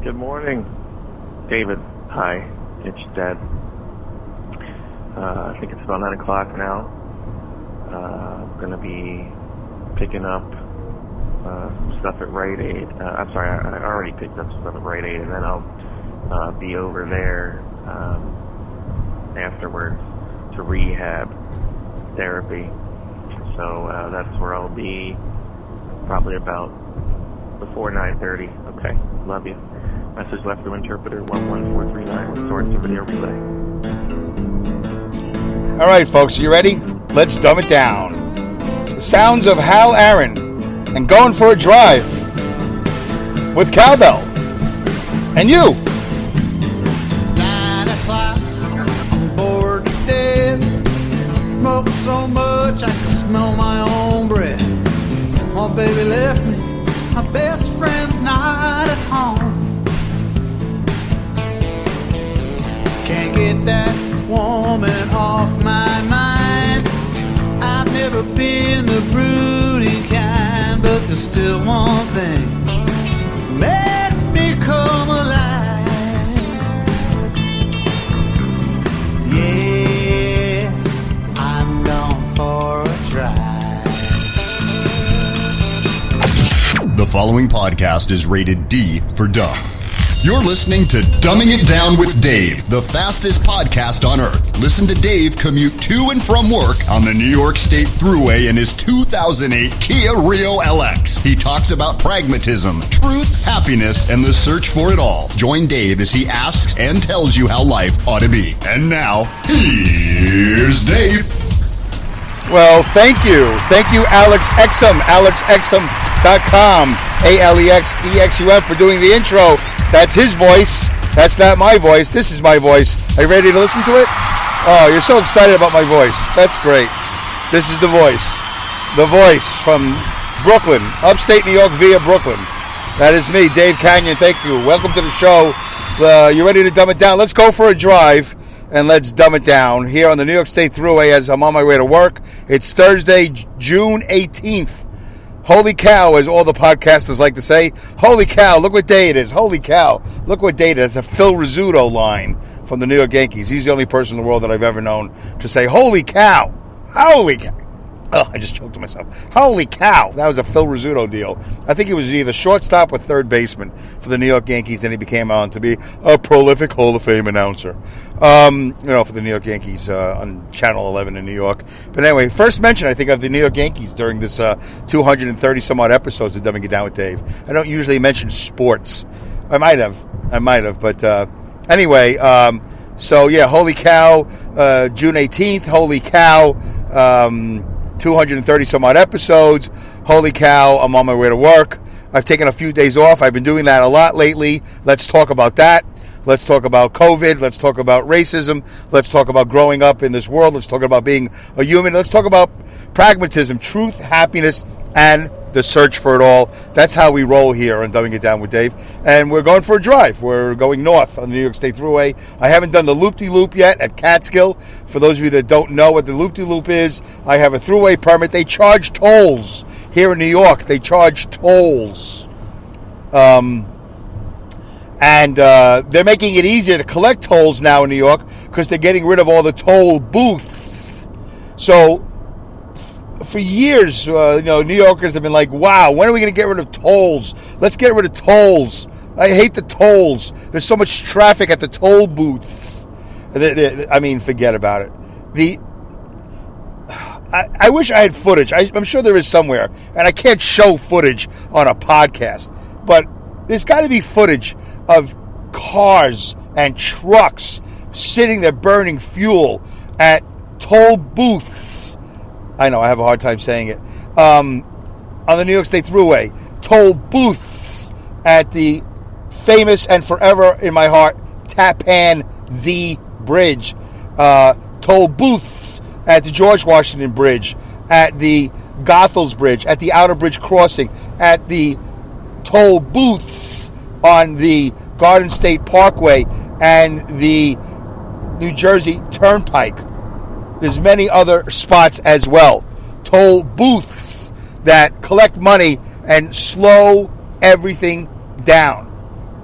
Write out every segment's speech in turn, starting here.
Good morning, David. Hi, it's Dad. I think it's about 9 o'clock now. I'm going to be picking up some stuff at Rite Aid. I'm sorry, I already picked up some stuff at Rite Aid, and then I'll be over there afterwards to rehab therapy. So that's where I'll be probably about before 9:30. Okay, love you. Message left to interpreter 11439 with source to video relay. All right, folks, you ready? Let's dumb it down. The sounds of Hal Aaron and Going for a Drive with Cowbell. And you. 9 o'clock, I'm bored to death. Smoke so much I can smell my own breath. My baby left me, my best friend's not at home. Can't get that woman off my mind. I've never been the brooding kind, but there's still one thing makes me come alive. Yeah, I'm gone for a drive. The following podcast is rated D for dumb. You're listening to Dumbing It Down with Dave, the fastest podcast on earth. Listen to Dave commute to and from work on the New York State Thruway in his 2008 Kia Rio LX. He talks about pragmatism, truth, happiness, and the search for it all. Join Dave as he asks and tells you how life ought to be. And now, here's Dave. Well, thank you. Thank you, Alex Exum, alexexum.com, ALEXEXUM, for doing the intro. That's his voice. That's not my voice. This is my voice. Are you ready to listen to it? Oh, you're so excited about my voice. That's great. This is the voice. The voice from Brooklyn, upstate New York via Brooklyn. That is me, Dave Canyon. Thank you. Welcome to the show. You ready to dumb it down? Let's go for a drive. And let's dumb it down here on the New York State Thruway as I'm on my way to work. It's Thursday, June 18th. Holy cow, as all the podcasters like to say. Holy cow, look what day it is. Holy cow, look what day it is. It's a Phil Rizzuto line from the New York Yankees. He's the only person in the world that I've ever known to say, holy cow, holy cow. Oh, I just choked myself. Holy cow. That was a Phil Rizzuto deal. I think he was either shortstop or third baseman for the New York Yankees, and he became on to be a prolific Hall of Fame announcer. For the New York Yankees on Channel 11 in New York. But anyway, first mention, I think, of the New York Yankees during this 230-some-odd episodes of Dumbing It Down with Dave. I don't usually mention sports. I might have, but anyway, holy cow, June 18th, holy cow, 230-some-odd episodes. Holy cow, I'm on my way to work. I've taken a few days off. I've been doing that a lot lately. Let's talk about that. Let's talk about COVID. Let's talk about racism. Let's talk about growing up in this world. Let's talk about being a human. Let's talk about pragmatism, truth, happiness, and the search for it all. That's how we roll here on Dumbing It Down with Dave. And we're going for a drive. We're going north on the New York State Thruway. I haven't done the loop-de-loop yet at Catskill. For those of you that don't know what the loop-de-loop is, I have a thruway permit. They charge tolls here in New York. They charge tolls. And they're making it easier to collect tolls now in New York because they're getting rid of all the toll booths. So for years, New Yorkers have been like, wow, when are we going to get rid of tolls? Let's get rid of tolls. I hate the tolls. There's so much traffic at the toll booths. Forget about it. I wish I had footage. I'm sure there is somewhere, and I can't show footage on a podcast, but there's got to be footage of cars and trucks sitting there burning fuel at toll booths. I know, I have a hard time saying it. On the New York State Thruway. Toll booths at the famous and forever in my heart Tappan Zee Bridge. Toll booths at the George Washington Bridge, at the Goethals Bridge, at the Outer Bridge Crossing, at the toll booths on the Garden State Parkway and the New Jersey Turnpike. There's many other spots as well. Toll booths that collect money and slow everything down.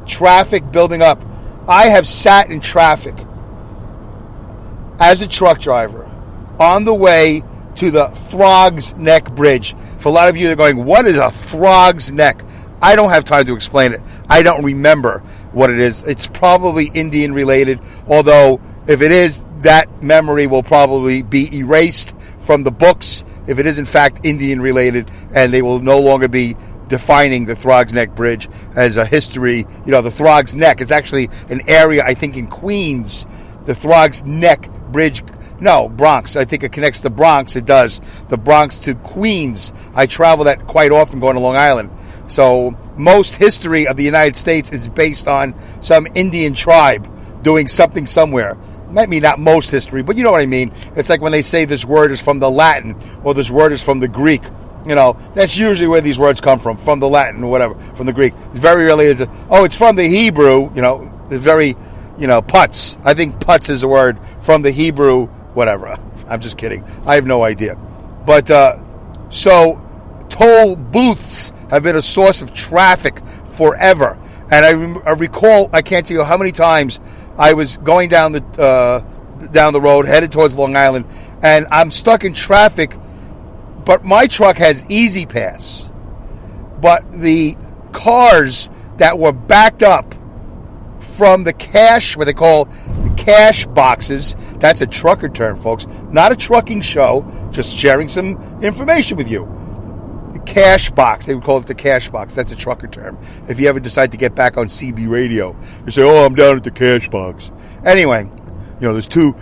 traffic building up. I have sat in traffic as a truck driver on the way to the Frog's Neck Bridge. For a lot of you, they're going, what is a Frog's Neck? I don't have time to explain it. I don't remember what it is. It's probably Indian related, although if it is, that memory will probably be erased from the books if it is in fact Indian related, and they will no longer be defining the Frog's Neck Bridge as a history. You know, the Frog's Neck is actually an area, I think, in Queens. The Frog's Neck Bridge, no, Bronx. I think it connects the Bronx. It does. The Bronx to Queens. I travel that quite often going to Long Island. So most history of the United States is based on some Indian tribe doing something somewhere. Maybe not most history, but you know what I mean. It's like when they say this word is from the Latin or this word is from the Greek. You know, that's usually where these words come from the Latin or whatever, from the Greek. Very rarely it's, it's from the Hebrew, you know, it's very, putz. I think putz is a word from the Hebrew, whatever. I'm just kidding. I have no idea. But, so toll booths have been a source of traffic forever. And I recall, I can't tell you how many times I was going down the road, headed towards Long Island, and I'm stuck in traffic, but my truck has Easy Pass. But the cars that were backed up from the cash, what they call the cash boxes, that's a trucker term, folks, not a trucking show, just sharing some information with you. The cash box, they would call it the cash box. That's a trucker term. If you ever decide to get back on CB radio, you say, "Oh, I'm down at the cash box." Anyway, there's two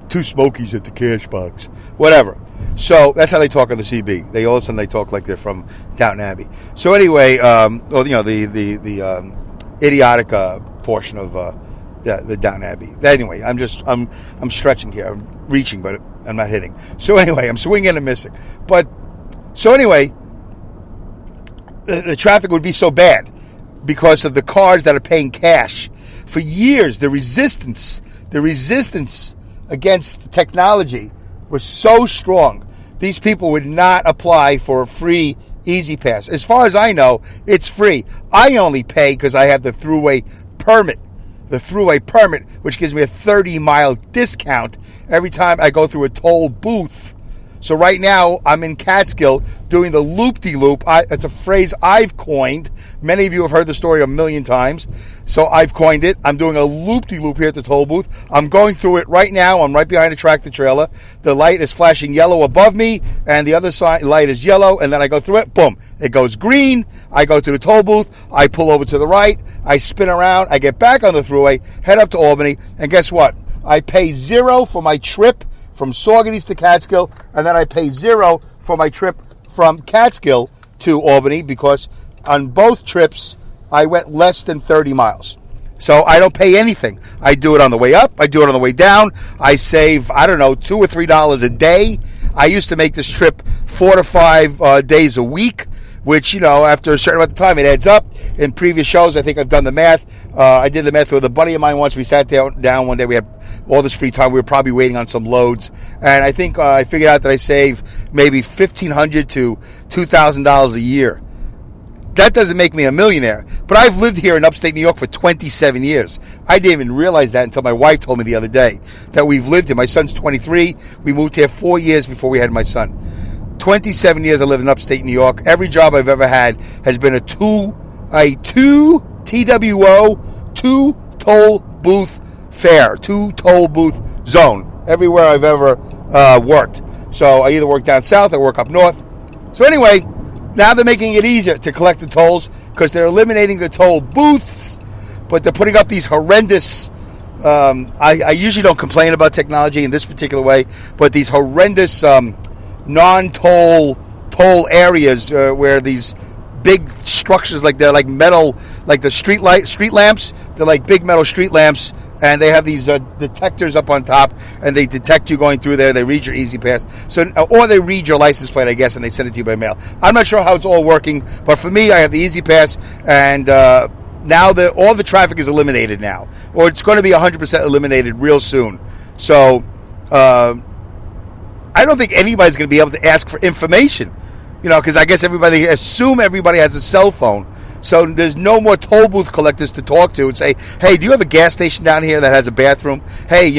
Smokies at the cash box. Whatever. So that's how they talk on the CB. They all of a sudden they talk like they're from Downton Abbey. So anyway, the idiotic portion of the Downton Abbey. Anyway, I'm stretching here. I'm reaching, but I'm not hitting. So anyway, I'm swinging and missing. But so anyway, the traffic would be so bad because of the cars that are paying cash. For years, the resistance against technology was so strong. These people would not apply for a free Easy Pass. As far as I know, it's free. I only pay because I have the throughway permit. The throughway permit, which gives me a 30-mile discount every time I go through a toll booth. So right now, I'm in Catskill doing the loop-de-loop. It's a phrase I've coined. Many of you have heard the story a million times. So I've coined it. I'm doing a loop-de-loop here at the toll booth. I'm going through it right now. I'm right behind a tractor-trailer. The light is flashing yellow above me, and the other side light is yellow, and then I go through it. Boom. It goes green. I go to the toll booth. I pull over to the right. I spin around. I get back on the thruway, head up to Albany, and guess what? I pay $0 for my trip from Saugerties to Catskill, and then I pay $0 for my trip from Catskill to Albany because on both trips I went less than 30 miles. So I don't pay anything. I do it on the way up. I do it on the way down. I save, $2 or $3 a day. I used to make this trip 4 to 5 days a week, which, after a certain amount of time, it adds up. In previous shows, I think I've done the math. I did the math with a buddy of mine once. We sat down one day. We had all this free time. We were probably waiting on some loads. And I think I figured out that I save maybe $1,500 to $2,000 a year. That doesn't make me a millionaire. But I've lived here in upstate New York for 27 years. I didn't even realize that until my wife told me the other day that we've lived here. My son's 23. We moved here 4 years before we had my son. 27 years I lived in upstate New York. Every job I've ever had has been a two TWO, two toll booth fare, two toll booth zone. Everywhere I've ever worked. So I either work down south or work up north. So anyway, now they're making it easier to collect the tolls because they're eliminating the toll booths, but they're putting up these horrendous. I usually don't complain about technology in this particular way, but these horrendous non-toll areas where these big structures, they're like metal, like the street lamps. They're like big metal street lamps, and they have these detectors up on top, and they detect you going through there. They read your Easy Pass, or they read your license plate, I guess, and they send it to you by mail. I'm not sure how it's all working, but for me, I have the Easy Pass, and now all the traffic is eliminated now, or it's going to be 100% eliminated real soon. So I don't think anybody's going to be able to ask for information, because I guess everybody has a cell phone. So there's no more toll booth collectors to talk to and say, hey, do you have a gas station down here that has a bathroom? Hey,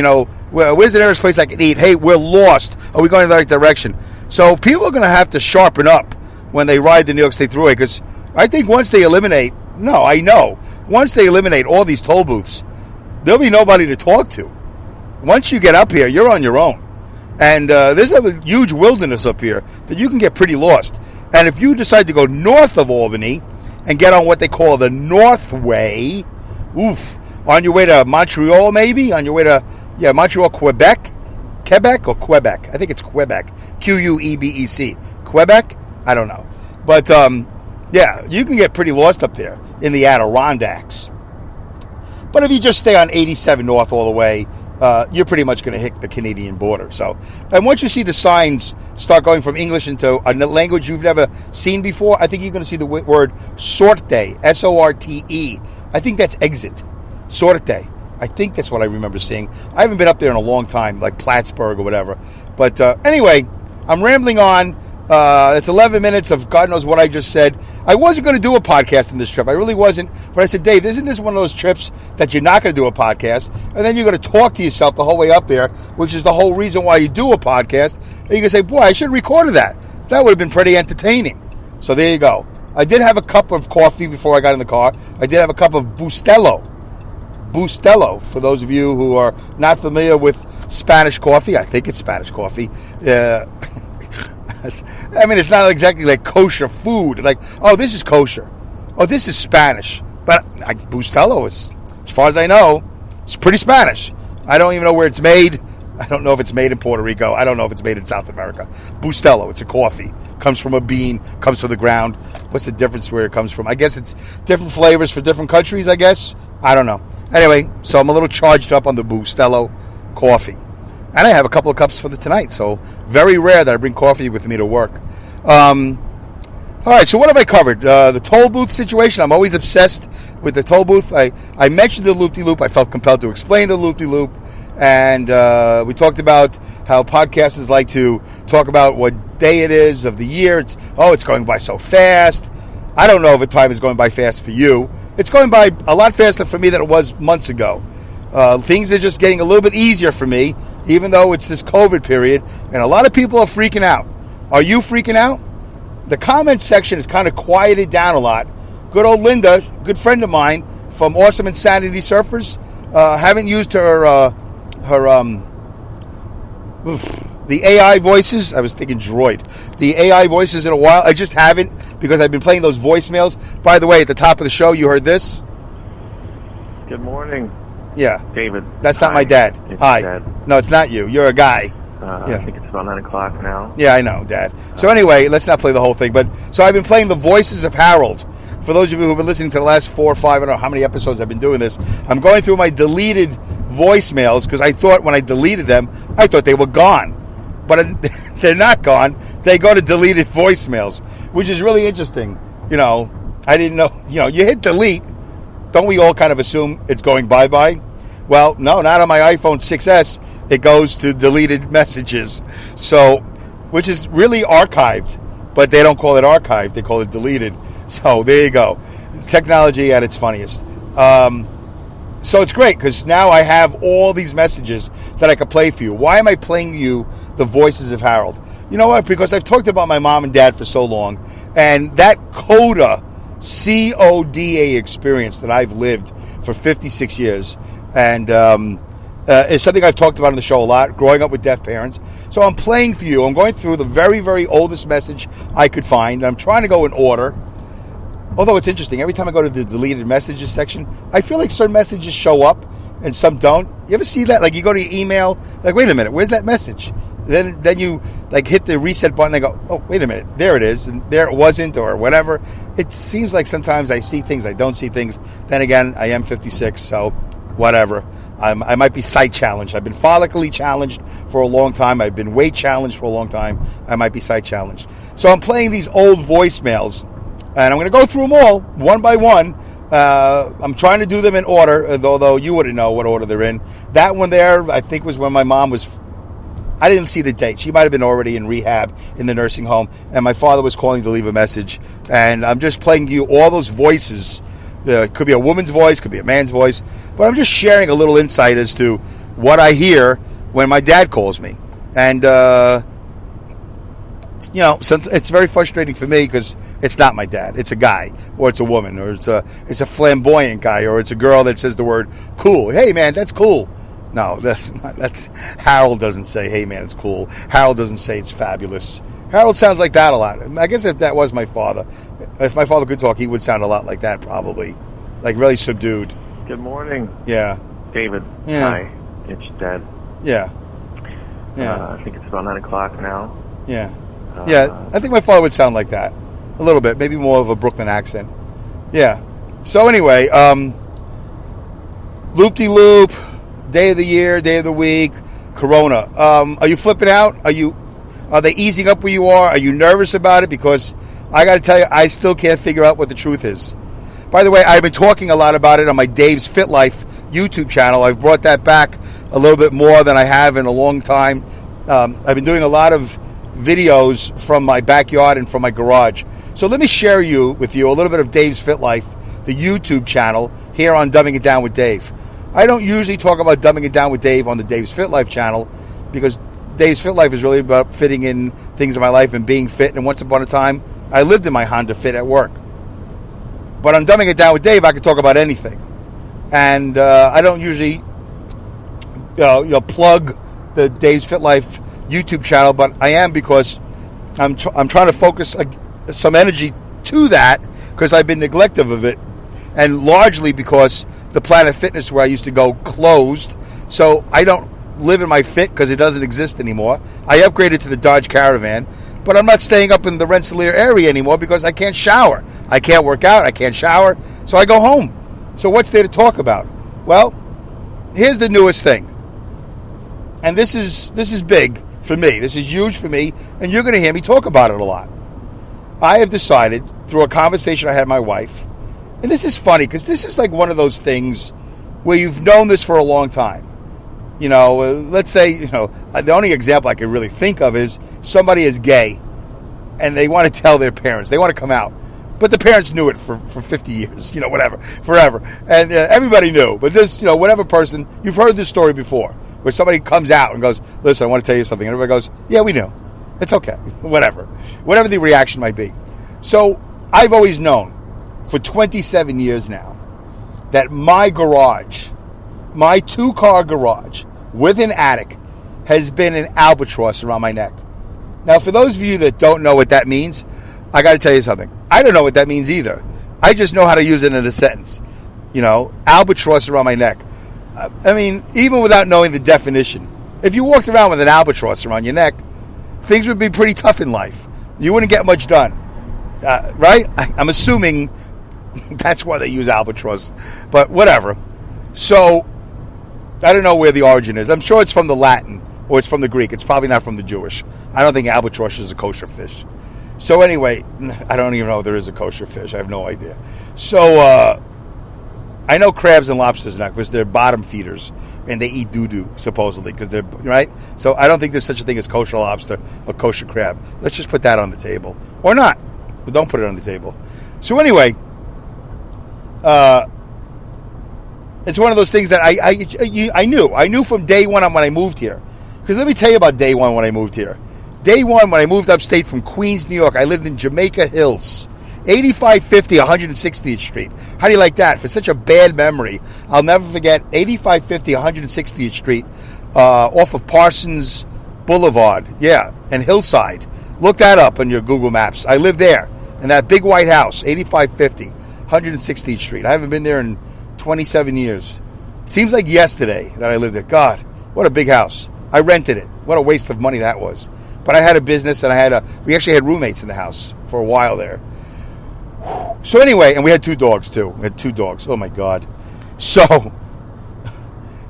where's the nearest place I can eat? Hey, we're lost. Are we going in the right direction? So people are going to have to sharpen up when they ride the New York State Thruway, because I think once they eliminate all these toll booths, there'll be nobody to talk to. Once you get up here, you're on your own. And there's a huge wilderness up here that you can get pretty lost. And if you decide to go north of Albany and get on what they call the Northway, on your way to Montreal maybe, on your way to, Montreal, Quebec, or Quebec? I think it's Quebec, Quebec, Quebec? I don't know. But, you can get pretty lost up there in the Adirondacks. But if you just stay on 87 North all the way, you're pretty much going to hit the Canadian border. So, and once you see the signs start going from English into a language you've never seen before, I think you're going to see the word sorte, S-O-R-T-E. I think that's exit. Sorte. I think that's what I remember seeing. I haven't been up there in a long time, like Plattsburgh or whatever. But anyway, I'm rambling on. It's 11 minutes of God knows what I just said. I wasn't going to do a podcast on this trip. I really wasn't. But I said, Dave, isn't this one of those trips that you're not going to do a podcast? And then you're going to talk to yourself the whole way up there, which is the whole reason why you do a podcast. And you're going to say, boy, I should have recorded that. That would have been pretty entertaining. So there you go. I did have a cup of coffee before I got in the car. I did have a cup of Bustelo. Bustelo, for those of you who are not familiar with Spanish coffee. I think it's Spanish coffee. I mean, it's not exactly like kosher food. Like, oh, this is kosher. Oh, this is Spanish. But Bustelo is, as far as I know, it's pretty Spanish. I don't even know where it's made. I don't know if it's made in Puerto Rico. I don't know if it's made in South America. Bustelo, it's a coffee. Comes from a bean, comes from the ground. What's the difference where it comes from? I guess it's different flavors for different countries, I guess. I don't know. Anyway, so I'm a little charged up on the Bustelo coffee. And I have a couple of cups for tonight, so very rare that I bring coffee with me to work. All right, so what have I covered? The toll booth situation. I'm always obsessed with the toll booth. I mentioned the loop-de-loop. I felt compelled to explain the loop-de-loop. And we talked about how podcasters like to talk about what day it is of the year. It's going by so fast. I don't know if time is going by fast for you. It's going by a lot faster for me than it was months ago. Things are just getting a little bit easier for me, even though it's this COVID period, and a lot of people are freaking out. Are you freaking out? The comments section is kind of quieted down a lot. Good old Linda, good friend of mine from Awesome Insanity Surfers, haven't used the AI voices. I was thinking droid. The AI voices in a while. I just haven't, because I've been playing those voicemails. By the way, at the top of the show, you heard this? Good morning. Yeah. David. That's not my dad. It's Hi. Dad. No, it's not you. You're a guy. I think it's about 9 o'clock now. Yeah, I know, Dad. So anyway, let's not play the whole thing. But so I've been playing the voices of Harold. For those of you who've been listening to the last 4 or 5, I don't know how many episodes I've been doing this. I'm going through my deleted voicemails because I thought when I deleted them, I thought they were gone. But they're not gone. They go to deleted voicemails, which is really interesting. I didn't know. You hit delete. Don't we all kind of assume it's going bye-bye? Well, no, not on my iPhone 6S. It goes to deleted messages. So, which is really archived, but they don't call it archived. They call it deleted. So there you go. Technology at its funniest. So it's great because now I have all these messages that I could play for you. Why am I playing you the voices of Harold? You know what? Because I've talked about my mom and dad for so long, and that CODA, C-O-D-A experience that I've lived for 56 years, and is something I've talked about on the show a lot, growing up with deaf parents. So I'm playing for you. I'm going through the very, very oldest message I could find. I'm trying to go in order. Although it's interesting, every time I go to the deleted messages section, I feel like certain messages show up and some don't. You ever see that? Like you go to your email, like, wait a minute, where's that message? Then you like hit the reset button and go, oh, wait a minute, there it is, and there it wasn't, or whatever. It seems like sometimes I see things, I don't see things. Then again, I am 56, so whatever. I might be sight challenged. I've been follically challenged for a long time. I've been weight challenged for a long time. I might be sight challenged. So I'm playing these old voicemails, and I'm going to go through them all, one by one. I'm trying to do them in order, although you wouldn't know what order they're in. That one there, I think, was when my mom was I didn't see the date. She might have been already in rehab in the nursing home, and my father was calling to leave a message. And I'm just playing you all those voices. It could be a woman's voice, could be a man's voice, but I'm just sharing a little insight as to what I hear when my dad calls me. And, it's very frustrating for me because it's not my dad. It's a guy, or it's a woman, or it's a flamboyant guy, or it's a girl that says the word cool. Hey, man, that's cool. No, that's Harold doesn't say, hey, man, it's cool. Harold doesn't say it's fabulous. Harold sounds like that a lot. I guess if that was my father, if my father could talk, he would sound a lot like that probably. Like really subdued. Good morning. Yeah. David. Yeah. Hi. It's Dad. Yeah. Yeah. I think it's about 9 o'clock now. Yeah. Yeah. I think my father would sound like that. A little bit. Maybe more of a Brooklyn accent. Yeah. So anyway, loop-de-loop, day of the year, day of the week, Corona. Are you flipping out? Are they easing up where you are? Are you nervous about it? Because I got to tell you, I still can't figure out what the truth is. By the way, I've been talking a lot about it on my Dave's Fit Life YouTube channel. I've brought that back a little bit more than I have in a long time. I've been doing a lot of videos from my backyard and from my garage. So let me share with you a little bit of Dave's Fit Life, the YouTube channel, here on Dumbing It Down with Dave. I don't usually talk about Dumbing It Down with Dave on the Dave's Fit Life channel because Dave's Fit Life is really about fitting in things in my life and being fit. And once upon a time, I lived in my Honda Fit at work. But on Dumbing It Down with Dave, I can talk about anything. And I don't usually plug the Dave's Fit Life YouTube channel, but I am because I'm trying to focus some energy to that because I've been neglective of it. And largely because the Planet Fitness where I used to go closed. So I don't live in my Fit because it doesn't exist anymore. I upgraded to the Dodge Caravan, but I'm not staying up in the Rensselaer area anymore because I can't shower. I can't work out. I can't shower. So I go home. So what's there to talk about? Well, here's the newest thing. And this is big for me. This is huge for me. And you're going to hear me talk about it a lot. I have decided through a conversation I had with my wife, and this is funny because this is like one of those things where you've known this for a long time. Let's say, the only example I can really think of is somebody is gay and they want to tell their parents. They want to come out. But the parents knew it for 50 years, whatever, forever. And everybody knew. But this, whatever person, you've heard this story before, where somebody comes out and goes, listen, I want to tell you something. And everybody goes, yeah, we knew. It's okay. Whatever the reaction might be. So I've always known for 27 years now that my garage, my 2-car garage with an attic, has been an albatross around my neck. Now, for those of you that don't know what that means, I got to tell you something. I don't know what that means either. I just know how to use it in a sentence. Albatross around my neck. Even without knowing the definition, if you walked around with an albatross around your neck, things would be pretty tough in life. You wouldn't get much done. Right? I'm assuming that's why they use albatross. But whatever. So, I don't know where the origin is. I'm sure it's from the Latin or it's from the Greek. It's probably not from the Jewish. I don't think albatross is a kosher fish. So anyway, I don't even know if there is a kosher fish. I have no idea. So I know crabs and lobsters not because they're bottom feeders and they eat doo-doo, supposedly, because they're, right? So I don't think there's such a thing as kosher lobster or kosher crab. Let's just put that on the table. Or not. But don't put it on the table. So anyway, it's one of those things that I knew. I knew from day one when I moved here. Because let me tell you about day one when I moved here. Day one, when I moved upstate from Queens, New York, I lived in Jamaica Hills, 8550 160th Street. How do you like that? For such a bad memory, I'll never forget 8550 160th Street off of Parsons Boulevard, and Hillside. Look that up on your Google Maps. I lived there in that big white house, 8550 160th Street. I haven't been there in 27 years. Seems like yesterday that I lived there. God, what a big house. I rented it. What a waste of money that was. But I had a business, and we actually had roommates in the house for a while there. So anyway, and we had 2 dogs too. We had 2 dogs. Oh my God. So,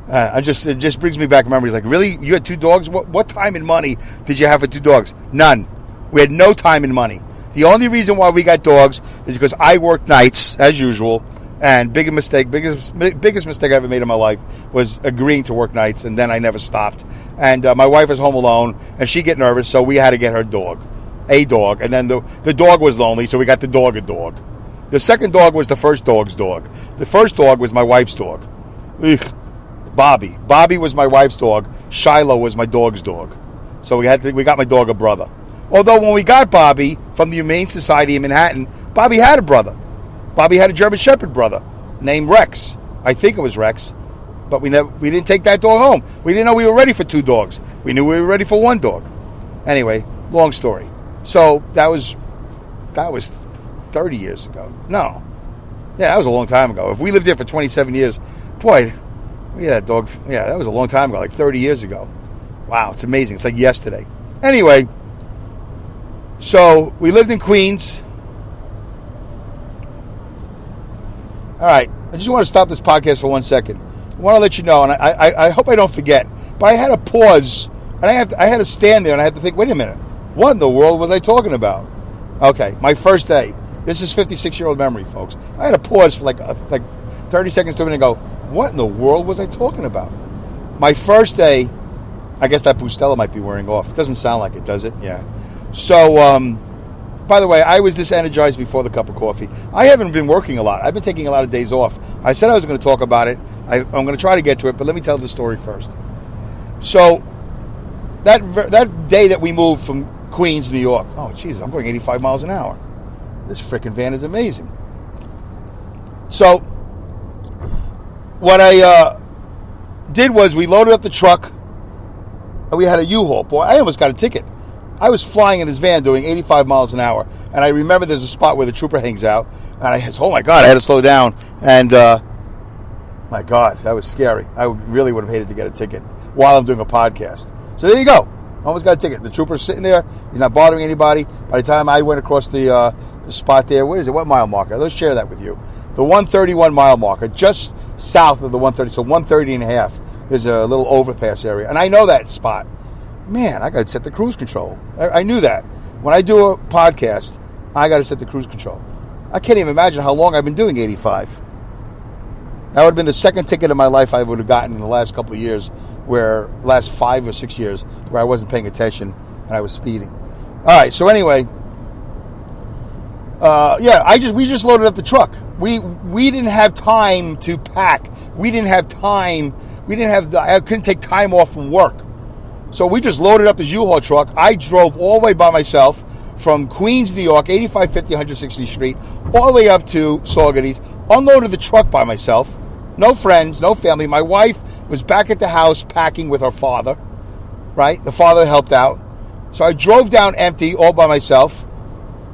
it just brings me back memories. Like, really? You had 2 dogs? What time and money did you have for 2 dogs? None. We had no time and money. The only reason why we got dogs is because I worked nights, as usual, And biggest mistake I ever made in my life was agreeing to work nights, and then I never stopped. And my wife was home alone, and she get nervous, so we had to get her a dog, and then the dog was lonely, so we got the dog a dog. The second dog was the first dog's dog. The first dog was my wife's dog. Ugh. Bobby. Bobby was my wife's dog. Shiloh was my dog's dog. So we got my dog a brother. Although when we got Bobby from the Humane Society in Manhattan, Bobby had a brother. Bobby had a German Shepherd brother named Rex. I think it was Rex. But we didn't take that dog home. We didn't know we were ready for 2 dogs. We knew we were ready for 1 dog. Anyway, long story. So that was 30 years ago. No. Yeah, that was a long time ago. If we lived here for 27 years, boy, we had that dog. Yeah, that was a long time ago, like 30 years ago. Wow, it's amazing. It's like yesterday. Anyway, so we lived in Queens. All right, I just want to stop this podcast for 1 second. I want to let you know, and I hope I don't forget, but I had to pause, and I had to stand there, and I had to think, wait a minute, what in the world was I talking about? Okay, my first day. This is 56-year-old memory, folks. I had to pause for like 30 seconds to a minute and go, what in the world was I talking about? My first day, I guess that Bustelo might be wearing off. It doesn't sound like it, does it? Yeah. So, by the way, I was this energized before the cup of coffee. I haven't been working a lot. I've been taking a lot of days off. I said I was going to talk about it. I'm going to try to get to it, but let me tell the story first. So, that day that we moved from Queens, New York. Oh, jeez, I'm going 85 miles an hour. This frickin' van is amazing. So, what I did was we loaded up the truck, and we had a U-Haul. Boy, I almost got a ticket. I was flying in this van doing 85 miles an hour, and I remember there's a spot where the trooper hangs out, and I said, oh my God, I had to slow down, and my God, that was scary. I really would have hated to get a ticket while I'm doing a podcast. So there you go. Almost got a ticket. The trooper's sitting there. He's not bothering anybody. By the time I went across the spot there, where is it? What mile marker? Let's share that with you. The 131 mile marker, just south of the 130, so 130 and a half. There's a little overpass area, and I know that spot. Man, I got to set the cruise control. I knew that. When I do a podcast, I got to set the cruise control. I can't even imagine how long I've been doing 85. That would have been the second ticket of my life I would have gotten in the last couple of years, last 5 or 6 years, where I wasn't paying attention and I was speeding. All right, so anyway, we just loaded up the truck. We didn't have time to pack. We didn't have time. I couldn't take time off from work. So we just loaded up this U-Haul truck. I drove all the way by myself from Queens, New York, 8550 160th Street, all the way up to Saugerties, unloaded the truck by myself. No friends, no family. My wife was back at the house packing with her father, right? The father helped out. So I drove down empty all by myself.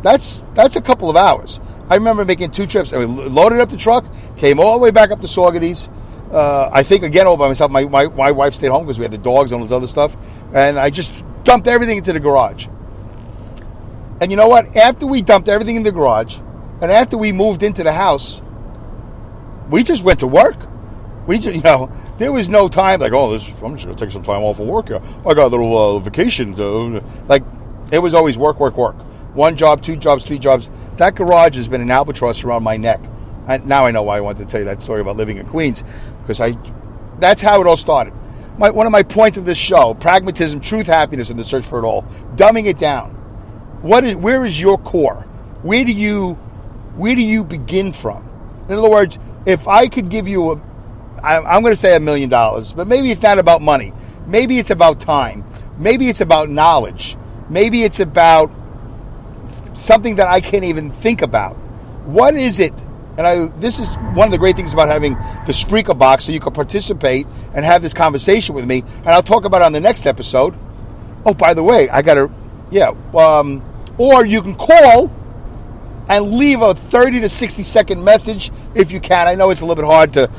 That's a couple of hours. I remember making 2 trips. I loaded up the truck, came all the way back up to Saugerties. I think, again, all by myself. My wife stayed home because we had the dogs and all this other stuff. And I just dumped everything into the garage. And you know what? After we dumped everything in the garage, and after we moved into the house, we just went to work. There was no time like, I'm just going to take some time off from work here. I got a little vacation. It was always work. 1 job, 2 jobs, 3 jobs. That garage has been an albatross around my neck. Now I know why I wanted to tell you that story about living in Queens, because that's how it all started. One of my points of this show: pragmatism, truth, happiness, and the search for it all. Dumbing it down. Where is your core? Where do you begin from? In other words, if I could give you I'm going to say $1 million, but maybe it's not about money. Maybe it's about time. Maybe it's about knowledge. Maybe it's about something that I can't even think about. What is it? And this is one of the great things about having the Spreaker box, so you can participate and have this conversation with me. And I'll talk about it on the next episode. Oh, by the way, or you can call and leave a 30 to 60 second message if you can. I know it's a little bit hard to,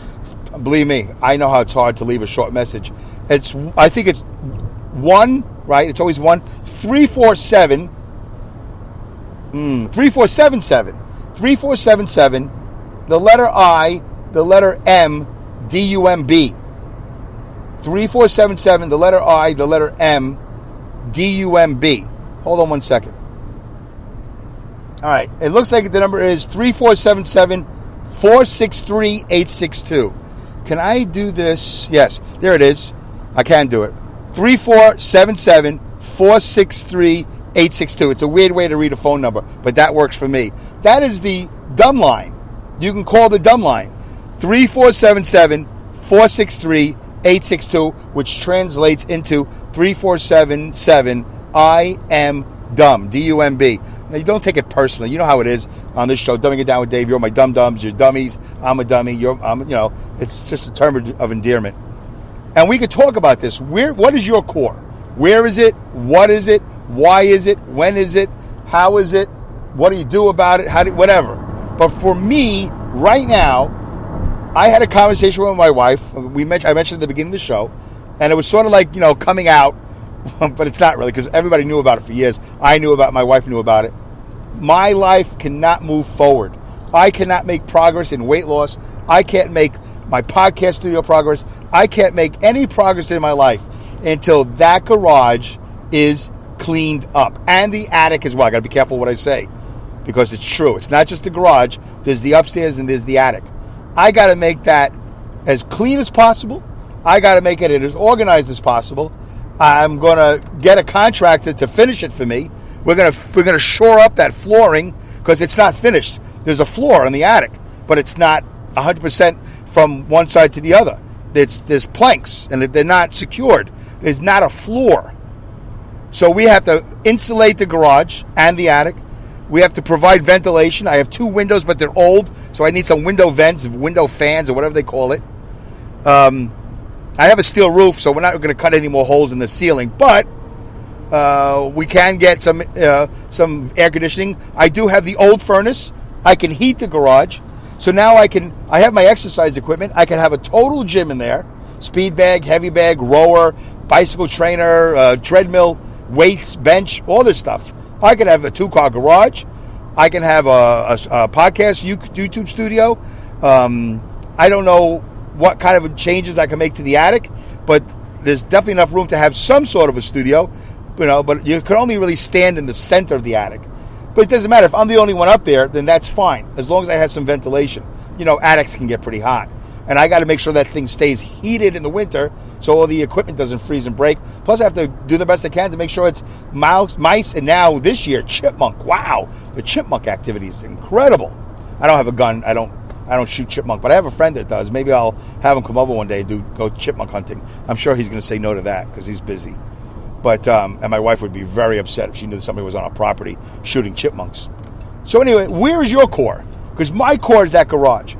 believe me, I know how it's hard to leave a short message. I think it's 1, right? It's always 1, 347, 3477, 3477, the letter I, the letter M, D-U-M-B. 3477, the letter I, the letter M, D-U-M-B. Hold on 1 second. All right. It looks like the number is 3477 463-862. Can I do this? Yes, there it is. I can do it. 3477-463-862. It's a weird way to read a phone number, but that works for me. That is the dumb line. You can call the dumb line. 3477-463-862, which translates into 3477 I am dumb. D-U-M-B. Now, you don't take it personally. You know how it is on this show. Dumbing It Down with Dave. You're my dum-dums. You're dummies. I'm a dummy. It's just a term of endearment. And we could talk about this. What is your core? Where is it? What is it? Why is it? When is it? How is it? What do you do about it? Whatever. But for me, right now, I had a conversation with my wife. I mentioned at the beginning of the show, and it was sort of like, coming out, but it's not really, because everybody knew about it for years. I knew about it. My wife knew about it. My life cannot move forward. I cannot make progress in weight loss. I can't make my podcast studio progress. I can't make any progress in my life until that garage is cleaned up. And the attic as well. I got to be careful what I say, because it's true. It's not just the garage. There's the upstairs and there's the attic. I got to make that as clean as possible. I got to make it as organized as possible. I'm going to get a contractor to finish it for me. We're going to shore up that flooring, because it's not finished. There's a floor in the attic, but it's not 100% from one side to the other. There's planks, and they're not secured. There's not a floor. So we have to insulate the garage and the attic. We have to provide ventilation. I have 2 windows, but they're old, so I need some window vents, window fans, or whatever they call it. I have a steel roof, so we're not going to cut any more holes in the ceiling, but we can get some air conditioning. I do have the old furnace. I can heat the garage. So now I have my exercise equipment. I can have a total gym in there. Speed bag, heavy bag, rower, bicycle trainer, treadmill, weights, bench, all this stuff. I can have a 2-car garage. I can have a podcast YouTube studio. I don't know what kind of changes I can make to the attic, but there's definitely enough room to have some sort of a studio, but you can only really stand in the center of the attic. But it doesn't matter. If I'm the only one up there, then that's fine, as long as I have some ventilation. Attics can get pretty hot, and I got to make sure that thing stays heated in the winter so all the equipment doesn't freeze and break. Plus, I have to do the best I can to make sure it's mice, and now this year, chipmunk. Wow, the chipmunk activity is incredible. I don't have a gun. I don't shoot chipmunk, but I have a friend that does. Maybe I'll have him come over one day and go chipmunk hunting. I'm sure he's going to say no to that because he's busy. But and my wife would be very upset if she knew that somebody was on our property shooting chipmunks. So anyway, where is your core? Because my core is that garage.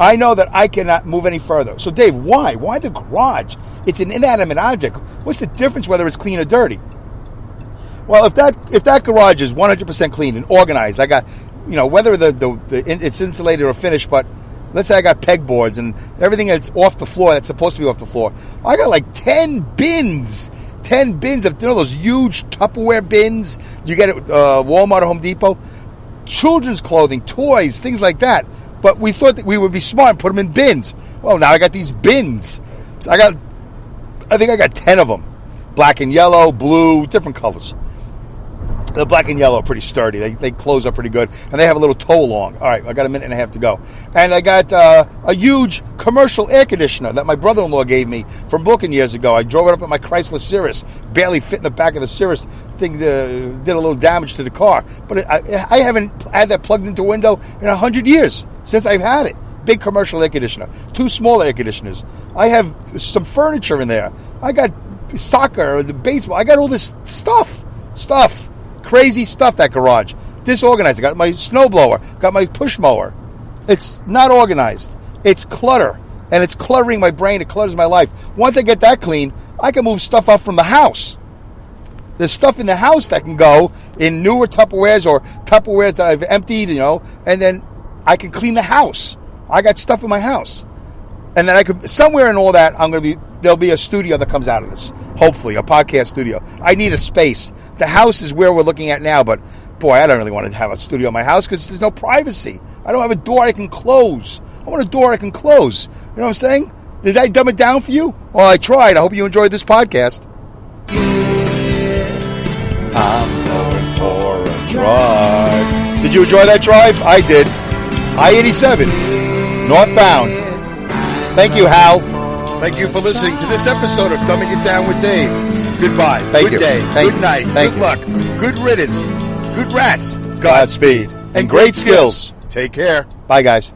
I know that I cannot move any further. So Dave, why? Why the garage? It's an inanimate object. What's the difference whether it's clean or dirty? Well, if that garage is 100% clean and organized, I got, whether it's insulated or finished, but let's say I got pegboards and everything that's off the floor, that's supposed to be off the floor. I got like 10 bins. 10 bins of those huge Tupperware bins you get at Walmart or Home Depot. Children's clothing, toys, things like that. But we thought that we would be smart and put them in bins. Well, now I got these bins. So I think I got 10 of them. Black and yellow, blue, different colors. The black and yellow are pretty sturdy. They close up pretty good. And they have a little tow along. All right, I got a minute and a half to go. And I got a huge commercial air conditioner that my brother-in-law gave me from Brooklyn years ago. I drove it up in my Chrysler Cirrus. Barely fit in the back of the Cirrus. Thing did a little damage to the car. But I haven't had that plugged into a window in 100 years since I've had it. Big commercial air conditioner. 2 small air conditioners. I have some furniture in there. I got soccer, the baseball. I got all this stuff. Crazy stuff, that garage. Disorganized. I got my snowblower, got my push mower. It's not organized. It's clutter. And it's cluttering my brain. It clutters my life. Once I get that clean, I can move stuff up from the house. There's stuff in the house that can go in newer Tupperwares or Tupperwares that I've emptied, and then I can clean the house. I got stuff in my house. And then I could, somewhere in all that, there'll be a studio that comes out of this. Hopefully, a podcast studio. I need a space. The house is where we're looking at now, but boy, I don't really want to have a studio in my house because there's no privacy. I don't have a door I can close. I want a door I can close. You know what I'm saying? Did I dumb it down for you? Well, I tried. I hope you enjoyed this podcast. I'm going for a drive. Did you enjoy that drive? I did. I-87, northbound. Thank you, Hal. Thank you for listening to this episode of Dumbing It Down with Dave. Goodbye. Thank Good you. day. Thank Good you. night. Thank Good you. luck. Good riddance. Good rats. Godspeed. And great skills. Take care. Bye, guys.